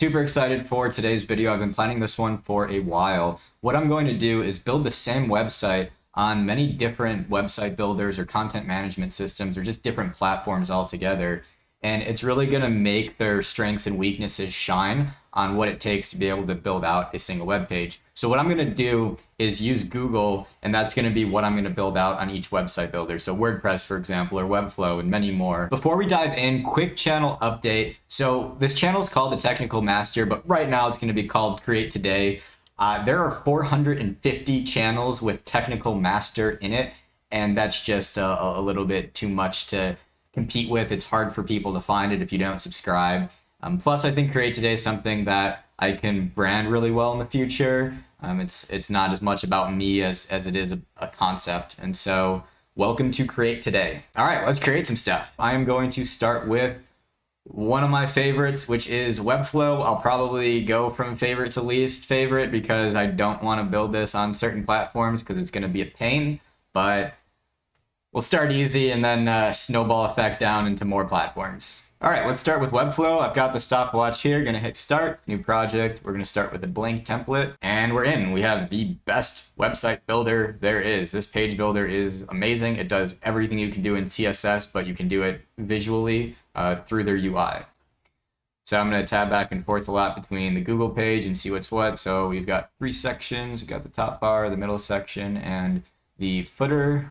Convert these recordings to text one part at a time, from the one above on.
super excited for today's video. I've been planning this one for a while. What I'm going to do is build the same website on many different website builders or content management systems or just different platforms altogether. And it's really going to make their strengths and weaknesses shine on what it takes to be able to build out a single web page. So what I'm going to do is use Google, and that's going to be what I'm going to build out on each website builder. So WordPress, for example, or Webflow, and many more. Before we dive in, quick channel update. So this channel is called The Technical Master, but right now it's going to be called Create Today. There are 450 channels with Technical Master in it, and that's just a little bit too much to compete with. It's hard for people to find it if you don't subscribe. Plus, I think Create Today is something that I can brand really well in the future. It's not as much about me as it is a concept. And so welcome to Create Today. All right, let's create some stuff. I am going to start with one of my favorites, which is Webflow. I'll probably go from favorite to least favorite because I don't want to build this on certain platforms because it's going to be a pain, but we'll start easy and then snowball effect down into more platforms. All right, let's start with Webflow. I've got the stopwatch here. Gonna hit start, new project. We're gonna start with a blank template and we're in. We have the best website builder there is. This page builder is amazing. It does everything you can do in CSS, but you can do it visually through their UI. So I'm gonna tab back and forth a lot between the Google page and see what's what. So we've got 3 sections. We've got the top bar, the middle section, and the footer.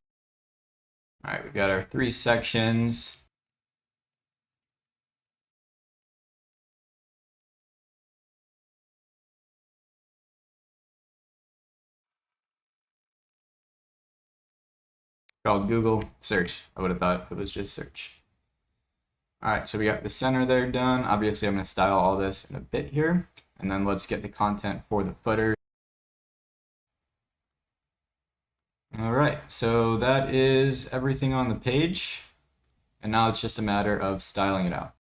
All right, we've got our 3 sections. Called Google search. I would have thought it was just search. All right, so we got the center there done. Obviously, I'm going to style all this in a bit here. And then let's get the content for the footer. All right, so that is everything on the page. And now it's just a matter of styling it out.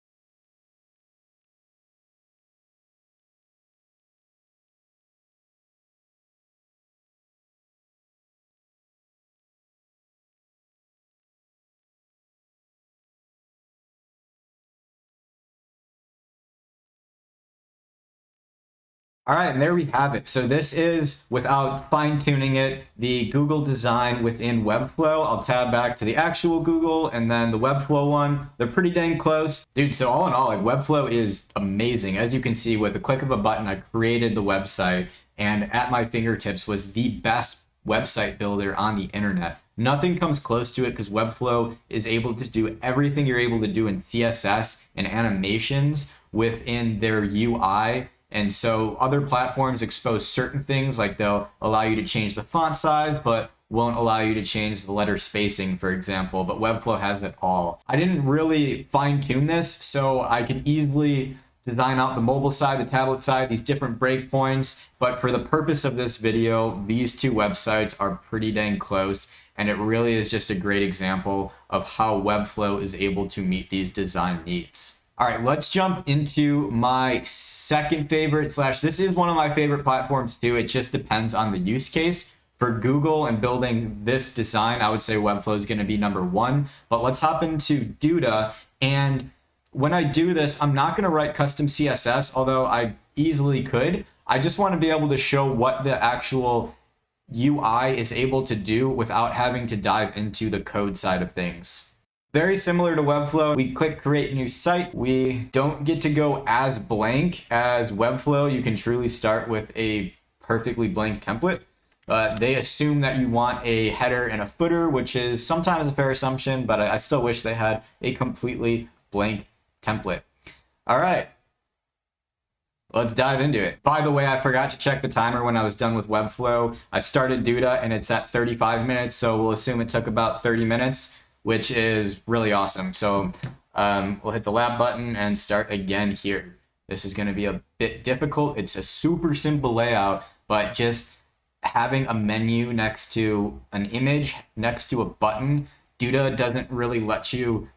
All right, and there we have it. So this is, without fine-tuning it, the Google design within Webflow. I'll tab back to the actual Google and then the Webflow one. They're pretty dang close. Dude, so all in all, like Webflow is amazing. As you can see, with the click of a button, I created the website, and at my fingertips was the best website builder on the internet. Nothing comes close to it because Webflow is able to do everything you're able to do in CSS and animations within their UI. And so other platforms expose certain things, like they'll allow you to change the font size, but won't allow you to change the letter spacing, for example, but Webflow has it all. I didn't really fine tune this, so I could easily design out the mobile side, the tablet side, these different breakpoints, but for the purpose of this video, these 2 websites are pretty dang close, and it really is just a great example of how Webflow is able to meet these design needs. All right, let's jump into my second favorite / this is one of my favorite platforms too. It just depends on the use case. For Google and building this design, I would say Webflow is going to be number 1. But let's hop into Duda. And when I do this, I'm not going to write custom CSS, although I easily could. I just want to be able to show what the actual UI is able to do without having to dive into the code side of things. Very similar to Webflow, we click create new site. We don't get to go as blank as Webflow. You can truly start with a perfectly blank template, but they assume that you want a header and a footer, which is sometimes a fair assumption, but I still wish they had a completely blank template. All right, let's dive into it. By the way, I forgot to check the timer when I was done with Webflow. I started Duda and it's at 35 minutes, so we'll assume it took about 30 minutes. Which is really awesome. So we'll hit the lab button and start again here. This is going to be a bit difficult. It's a super simple layout, but just having a menu next to an image, next to a button, Duda doesn't really let you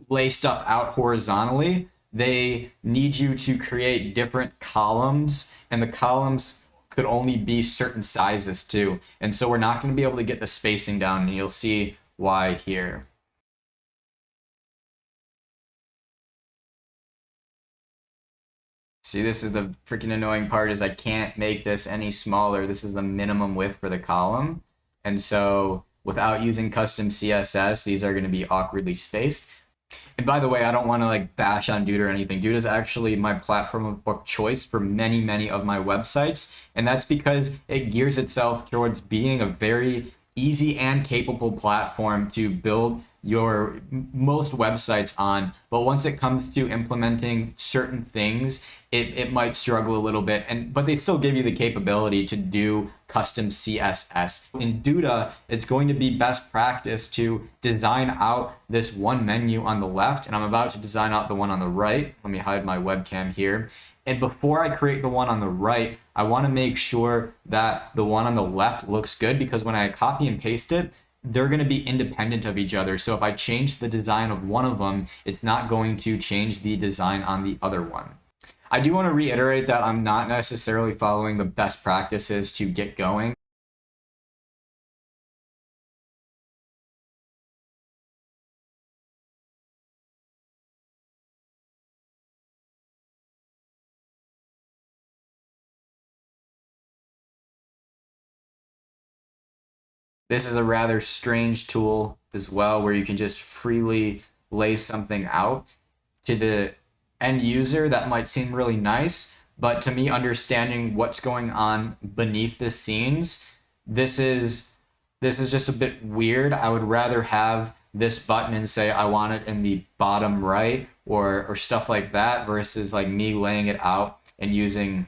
lay stuff out horizontally. They need you to create different columns, and the columns could only be certain sizes too. And so we're not going to be able to get the spacing down, and you'll see why here. See, this is the freaking annoying part is I can't make this any smaller. This is the minimum width for the column. And so without using custom CSS, these are going to be awkwardly spaced. And by the way, I don't want to like bash on Duda or anything. Duda is actually my platform of choice for many, many of my websites. And that's because it gears itself towards being a very easy and capable platform to build your most websites on. But once it comes to implementing certain things, it might struggle a little bit, but they still give you the capability to do custom CSS. In Duda, it's going to be best practice to design out this one menu on the left, and I'm about to design out the one on the right. Let me hide my webcam here. And before I create the one on the right, I want to make sure that the one on the left looks good, because when I copy and paste it, they're going to be independent of each other. So if I change the design of one of them, it's not going to change the design on the other one. I do want to reiterate that I'm not necessarily following the best practices to get going. This is a rather strange tool as well, where you can just freely lay something out. To the end user, that might seem really nice, but to me, understanding what's going on beneath the scenes, this is just a bit weird. I would rather have this button and say I want it in the bottom right or stuff like that, versus like me laying it out and using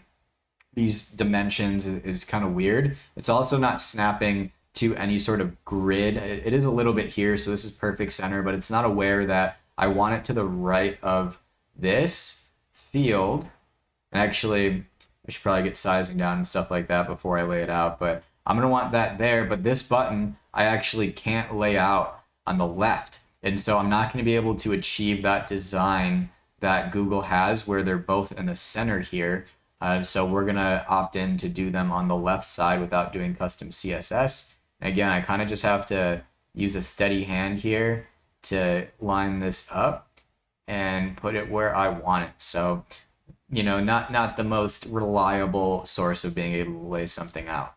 these dimensions is kind of weird. It's also not snapping to any sort of grid. It is a little bit here, so this is perfect center, but it's not aware that I want it to the right of this field. And actually, I should probably get sizing down and stuff like that before I lay it out, but I'm gonna want that there. But this button, I actually can't lay out on the left. And so I'm not gonna be able to achieve that design that Google has where they're both in the center here. So we're gonna opt in to do them on the left side without doing custom CSS. Again, I kind of just have to use a steady hand here to line this up and put it where I want it. So, you know, not the most reliable source of being able to lay something out.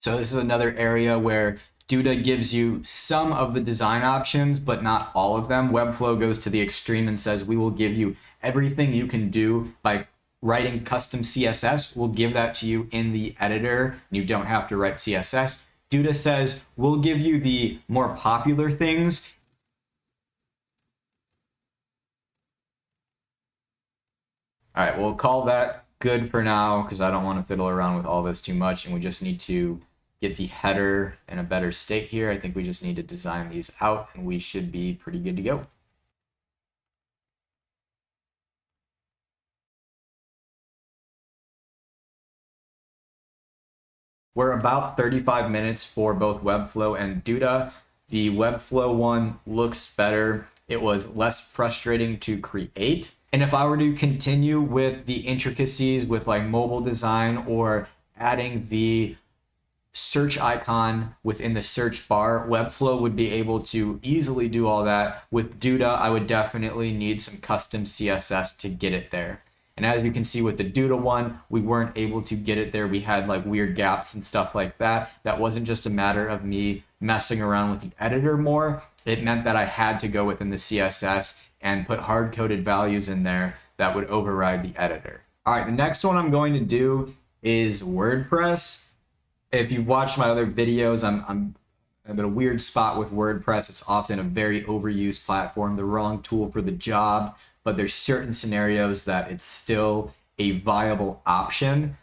So this is another area where Duda gives you some of the design options, but not all of them. Webflow goes to the extreme and says, we will give you everything you can do by writing custom CSS. We'll give that to you in the editor. You don't have to write CSS. Duda says, we'll give you the more popular things. All right, we'll call that good for now, because I don't want to fiddle around with all this too much, and we just need to get the header in a better state here. I think we just need to design these out, and we should be pretty good to go. We're about 35 minutes for both Webflow and Duda. The Webflow one looks better. It was less frustrating to create. And if I were to continue with the intricacies with like mobile design or adding the search icon within the search bar, Webflow would be able to easily do all that. With Duda, I would definitely need some custom CSS to get it there. And as you can see with the Duda one, we weren't able to get it there. We had like weird gaps and stuff like that. That wasn't just a matter of me messing around with the editor more. It meant that I had to go within the CSS and put hard-coded values in there that would override the editor. All right, the next one I'm going to do is WordPress. If you've watched my other videos, I'm in a weird spot with WordPress. It's often a very overused platform, the wrong tool for the job, but there's certain scenarios that it's still a viable option.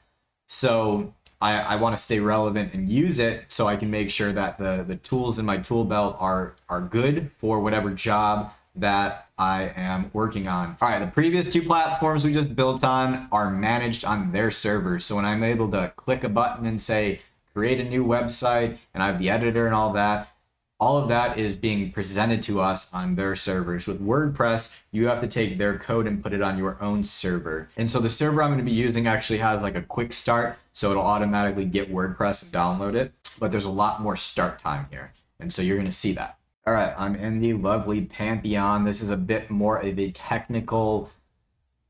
So I want to stay relevant and use it so I can make sure that the tools in my tool belt are good for whatever job that I am working on. All right, the previous two platforms we just built on are managed on their servers. So when I'm able to click a button and say, create a new website, and I have the editor and all of that is being presented to us on their servers. With WordPress, you have to take their code and put it on your own server. And so the server I'm going to be using actually has like a quick start, so it'll automatically get WordPress and download it, but there's a lot more start time here. And so you're going to see that. All right, I'm in the lovely Pantheon. This is a bit more of a technical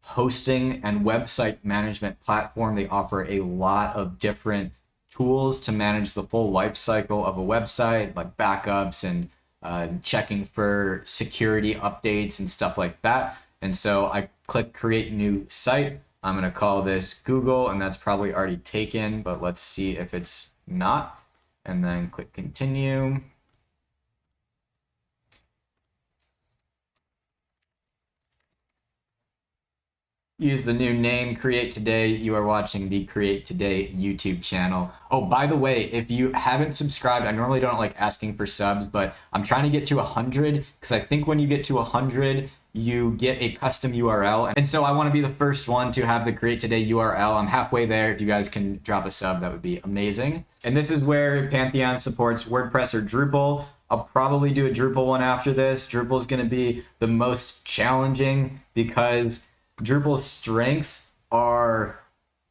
hosting and website management platform. They offer a lot of different tools to manage the full life cycle of a website, like backups and checking for security updates and stuff like that. And so I click create new site. I'm going to call this Google, and that's probably already taken, but let's see if it's not. And then click continue. Use the new name, Create Today. You are watching the Create Today YouTube channel. Oh, by the way, if you haven't subscribed, I normally don't like asking for subs, but I'm trying to get to 100 because I think when you get to 100, you get a custom URL. And so I want to be the first one to have the Create Today URL. I'm halfway there. If you guys can drop a sub, that would be amazing. And this is where Pantheon supports WordPress or Drupal. I'll probably do a Drupal one after this. Drupal is going to be the most challenging because Drupal's strengths are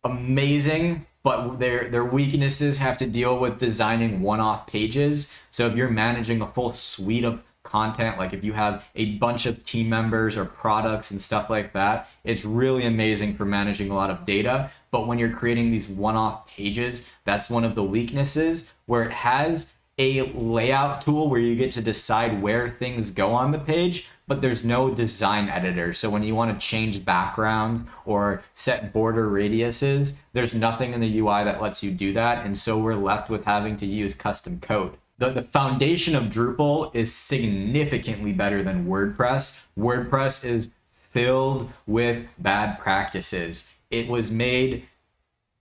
amazing, but their weaknesses have to deal with designing one-off pages. So if you're managing a full suite of content, like if you have a bunch of team members or products and stuff like that, it's really amazing for managing a lot of data. But when you're creating these one-off pages, that's one of the weaknesses, where it has a layout tool where you get to decide where things go on the page, but there's no design editor. So when you want to change backgrounds or set border radiuses, there's nothing in the UI that lets you do that. And so we're left with having to use custom code. The foundation of Drupal is significantly better than WordPress. WordPress is filled with bad practices. It was made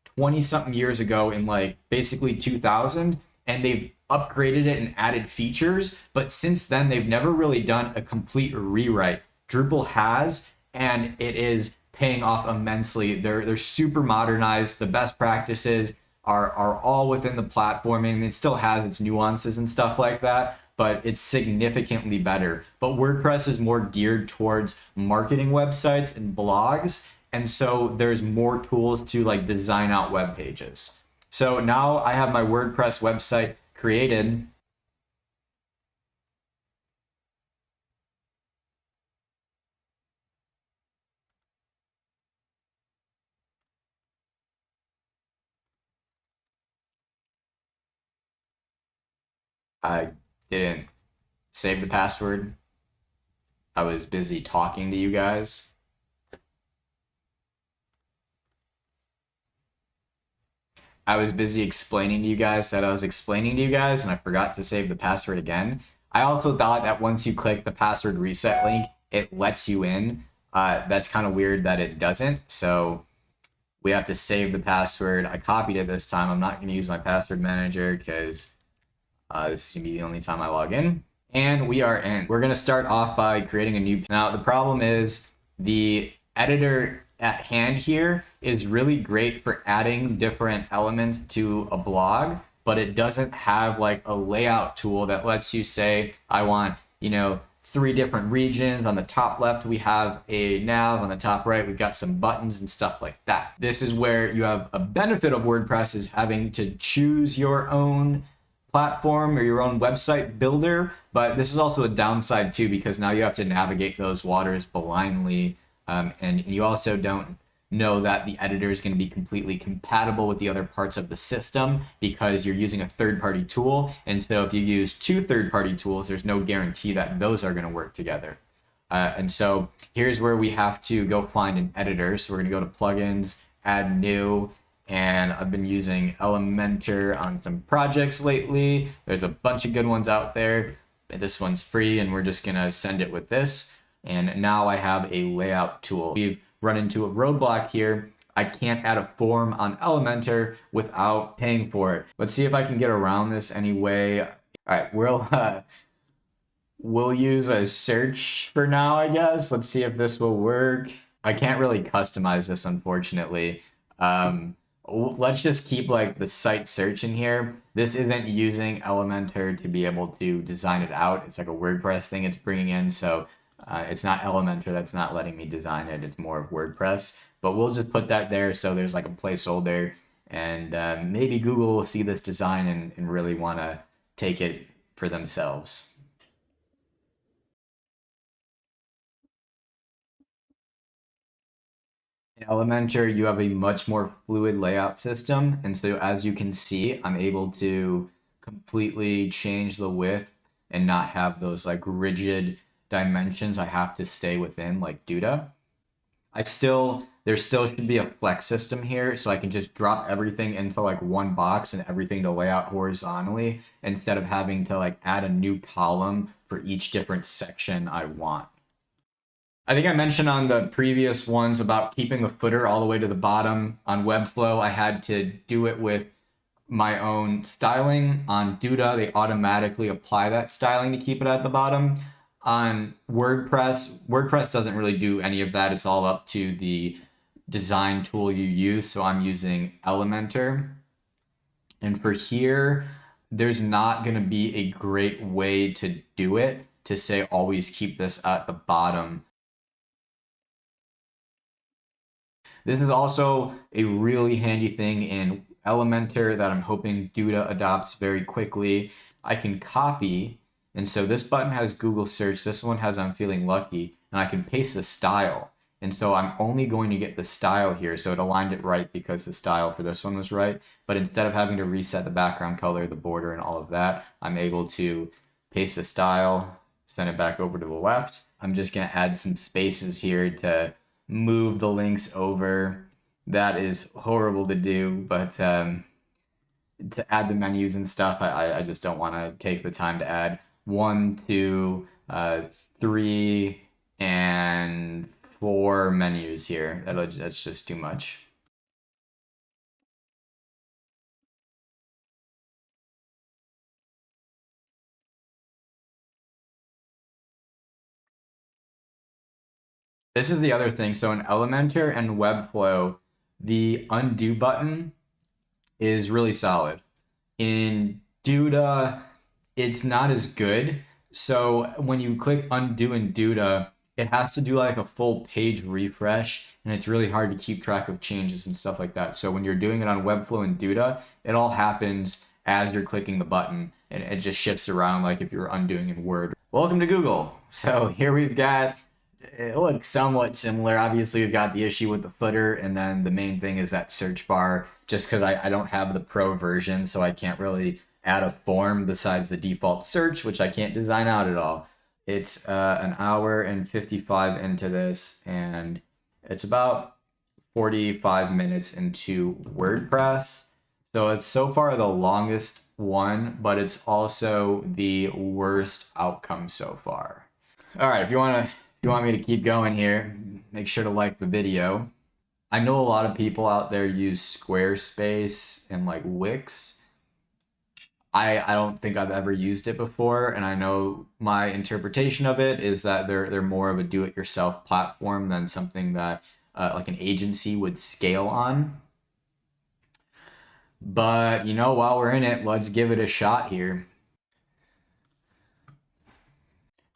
20 something years ago in like basically 2000, and they've upgraded it and added features, but since then they've never really done a complete rewrite. Drupal has, and it is paying off immensely. They're super modernized. The best practices are all within the platform. I mean, it still has its nuances and stuff like that, but it's significantly better. But WordPress is more geared towards marketing websites and blogs, and so there's more tools to like design out web pages. So now I have my WordPress website created. I didn't save the password. I was busy talking to you guys. I was busy explaining to you guys that I was explaining to you guys, and I forgot to save the password again. I also thought that once you click the password reset link, it lets you in. That's kind of weird that it doesn't. So we have to save the password. I copied it this time. I'm not going to use my password manager because this is going to be the only time I log in. And we are in. We're going to start off by creating a new. Now, the problem is the editor at hand here is really great for adding different elements to a blog, but it doesn't have like a layout tool that lets you say, I want, 3 different regions. On the top left, we have a nav. On the top right, we've got some buttons and stuff like that. This is where you have a benefit of WordPress, is having to choose your own platform or your own website builder, but this is also a downside too, because now you have to navigate those waters blindly, and you also don't know that the editor is going to be completely compatible with the other parts of the system because you're using a third-party tool. And so if you use 2 third-party tools, there's no guarantee that those are going to work together. And so here's where we have to go find an editor. So we're going to go to plugins, add new, and I've been using Elementor on some projects lately. There's a bunch of good ones out there. This one's free, and we're just going to send it with this. And now I have a layout tool. We've run into a roadblock here. I can't add a form on Elementor without paying for it. Let's see if I can get around this anyway. All right, we'll use a search for now, I guess. Let's see if this will work. I can't really customize this, unfortunately. Let's just keep like the site search in here. This isn't using Elementor to be able to design it out. It's like a WordPress thing it's bringing in. So it's not Elementor that's not letting me design it. It's more of WordPress. But we'll just put that there so there's like a placeholder. And maybe Google will see this design and really want to take it for themselves. In Elementor, you have a much more fluid layout system. And so as you can see, I'm able to completely change the width and not have those like rigid dimensions I have to stay within like Duda. There still should be a flex system here, so I can just drop everything into like one box and everything to lay out horizontally instead of having to like add a new column for each different section I want. I think I mentioned on the previous ones about keeping the footer all the way to the bottom. On Webflow, I had to do it with my own styling. On Duda, they automatically apply that styling to keep it at the bottom. On WordPress doesn't really do any of that. It's all up to the design tool you use. So I'm using Elementor. And for here, there's not going to be a great way to do it to say always keep this at the bottom. This is also a really handy thing in Elementor that I'm hoping Duda adopts very quickly. I can copy, and so this button has Google search, this one has I'm feeling lucky, and I can paste the style. And so I'm only going to get the style here, so it aligned it right because the style for this one was right. But instead of having to reset the background color, the border, and all of that, I'm able to paste the style, send it back over to the left. I'm just going to add some spaces here to move the links over. That is horrible to do, but to add the menus and stuff, I just don't want to take the time to add 1, 2, 3, and 4 menus here. That's just too much. This is the other thing. So in Elementor and Webflow, the undo button is really solid. In Duda, it's not as good. So when you click undo in Duda, it has to do like a full page refresh, and it's really hard to keep track of changes and stuff like that. So when you're doing it on Webflow and Duda, it all happens as you're clicking the button, and it just shifts around like if you were undoing in Word. Welcome to Google. So here we've got, it looks somewhat similar. Obviously, we've got the issue with the footer, and then the main thing is that search bar, just because I don't have the pro version, so I can't really add a form besides the default search, which I can't design out at all. It's an hour and 55 into this, and it's about 45 minutes into WordPress. So it's so far the longest one, but it's also the worst outcome so far. All right, if you want me to keep going here, make sure to like the video. I know a lot of people out there use Squarespace and like Wix. I don't think I've ever used it before, and I know my interpretation of it is that they're more of a do-it-yourself platform than something that like an agency would scale on. But you know, while we're in it, let's give it a shot here.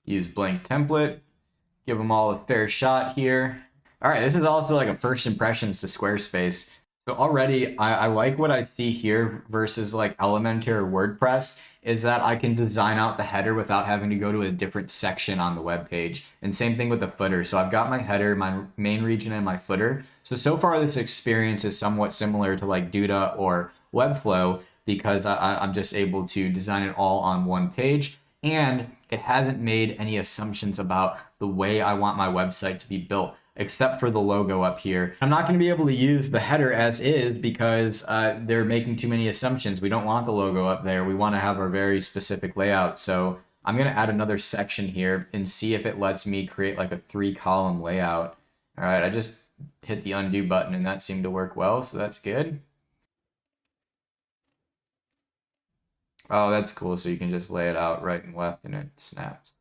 Use blank template, give them all a fair shot here. All right, this is also like a first impressions to Squarespace. So already I like what I see here versus like Elementor or WordPress is that I can design out the header without having to go to a different section on the web page. And same thing with the footer. So I've got my header, my main region, and my footer. So far this experience is somewhat similar to like Duda or Webflow because I'm just able to design it all on one page. And it hasn't made any assumptions about the way I want my website to be built, except for the logo up here. I'm not going to be able to use the header as is because they're making too many assumptions. We don't want the logo up there. We want to have our very specific layout. So I'm going to add another section here and see if it lets me create like a 3-column layout. All right, I just hit the undo button and that seemed to work well, so that's good. Oh, that's cool. So you can just lay it out right and left and it snaps.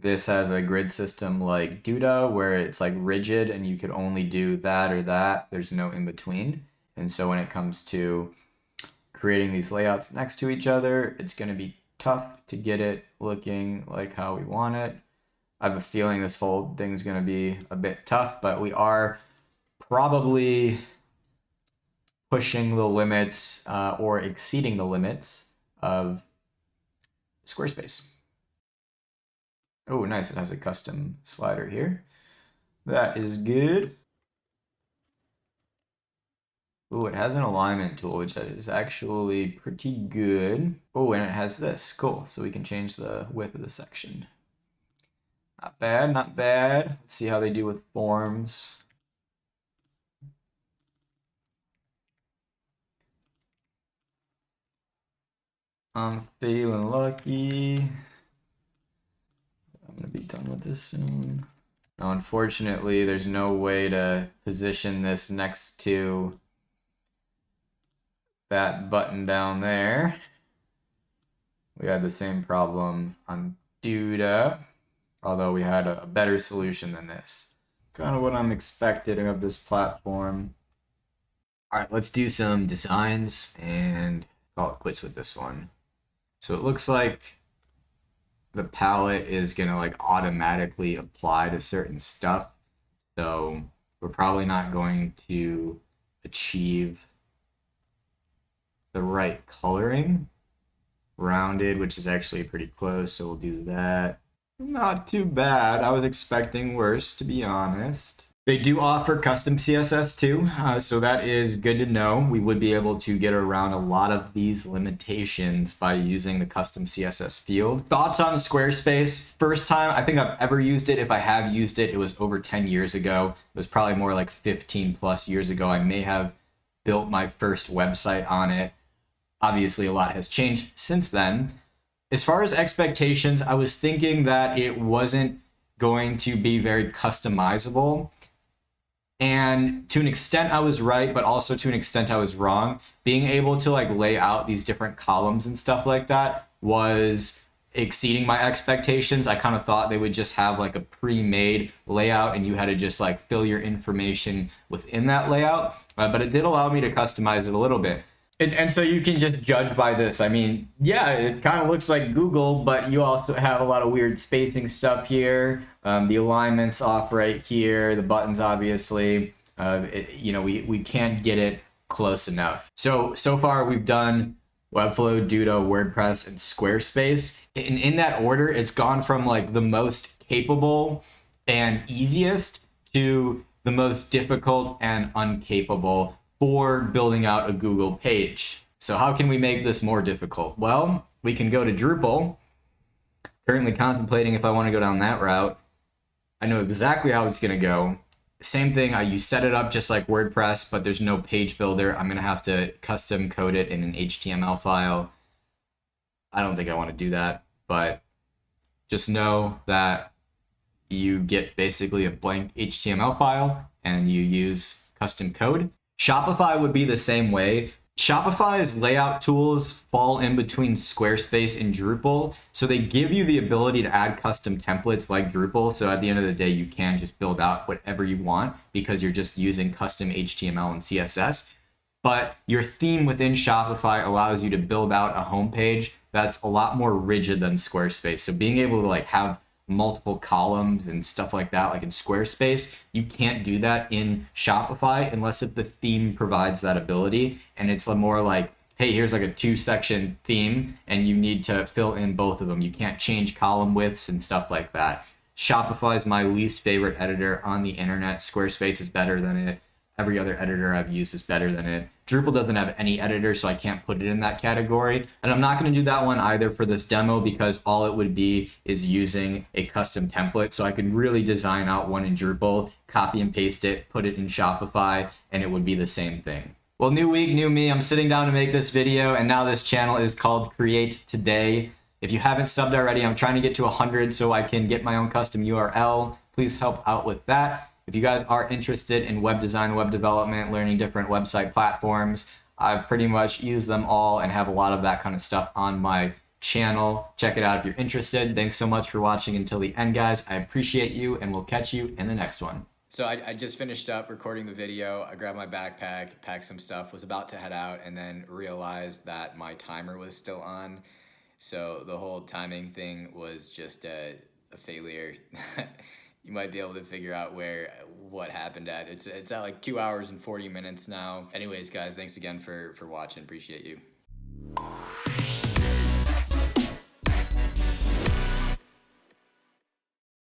This has a grid system like Duda where it's like rigid and you could only do that or that. There's no in between. And so when it comes to creating these layouts next to each other, it's going to be tough to get it looking like how we want it. I have a feeling this whole thing's going to be a bit tough, but we are probably pushing the limits or exceeding the limits of Squarespace. Oh, nice. It has a custom slider here. That is good. Oh, it has an alignment tool, which is actually pretty good. Oh, and it has this. Cool. So we can change the width of the section. Not bad, not bad. Let's see how they do with forms. I'm feeling lucky. I'm gonna be done with this soon. Now, unfortunately, there's no way to position this next to that button down there. We had the same problem on Duda, although we had a better solution than this. Kind of what I'm expecting of this platform. All right, let's do some designs and call it quits with this one. So it looks like the palette is gonna like automatically apply to certain stuff. So we're probably not going to achieve the right coloring. Rounded, which is actually pretty close, so we'll do that. Not too bad. I was expecting worse, to be honest. They do offer custom CSS too, so that is good to know. We would be able to get around a lot of these limitations by using the custom CSS field. Thoughts on Squarespace? First time I think I've ever used it. If I have used it, it was over 10 years ago. It was probably more like 15 plus years ago. I may have built my first website on it. Obviously, a lot has changed since then. As far as expectations, I was thinking that it wasn't going to be very customizable. And to an extent, I was right, but also to an extent, I was wrong. Being able to like lay out these different columns and stuff like that was exceeding my expectations. I kind of thought they would just have like a pre-made layout and you had to just like fill your information within that layout. But it did allow me to customize it a little bit. And so you can just judge by this. I mean, yeah, it kind of looks like Google, but you also have a lot of weird spacing stuff here. The alignment's off right here. The buttons, obviously. We can't get it close enough. So far we've done Webflow, Duda, WordPress, and Squarespace. And in that order, it's gone from like the most capable and easiest to the most difficult and uncapable for building out a Google page. So how can we make this more difficult? Well, we can go to Drupal. Currently contemplating if I want to go down that route. I know exactly how it's going to go. Same thing, you set it up just like WordPress, but there's no page builder. I'm going to have to custom code it in an HTML file. I don't think I want to do that, but just know that you get basically a blank HTML file and you use custom code. Shopify would be the same way. Shopify's layout tools fall in between Squarespace and Drupal. So they give you the ability to add custom templates like Drupal. So at the end of the day, you can just build out whatever you want because you're just using custom HTML and CSS. But your theme within Shopify allows you to build out a homepage that's a lot more rigid than Squarespace. So being able to like have multiple columns and stuff like that, like in Squarespace, you can't do that in Shopify unless if the theme provides that ability. And it's more like, hey, here's like a 2-section theme and you need to fill in both of them. You can't change column widths and stuff like that. Shopify is my least favorite editor on the internet. Squarespace is better than it. Every other editor I've used is better than it. Drupal doesn't have any editor, so I can't put it in that category. And I'm not going to do that one either for this demo because all it would be is using a custom template. So I could really design out one in Drupal, copy and paste it, put it in Shopify, and it would be the same thing. Well, new week, new me. I'm sitting down to make this video, and now this channel is called Create Today. If you haven't subbed already, I'm trying to get to 100 so I can get my own custom URL. Please help out with that. If you guys are interested in web design, web development, learning different website platforms, I've pretty much used them all and have a lot of that kind of stuff on my channel. Check it out if you're interested. Thanks so much for watching until the end, guys. I appreciate you, and we'll catch you in the next one. So I just finished up recording the video. I grabbed my backpack, packed some stuff, was about to head out, and then realized that my timer was still on. So the whole timing thing was just a failure. You might be able to figure out what happened at. It's at like 2 hours and 40 minutes now. Anyways, guys, thanks again for watching. Appreciate you.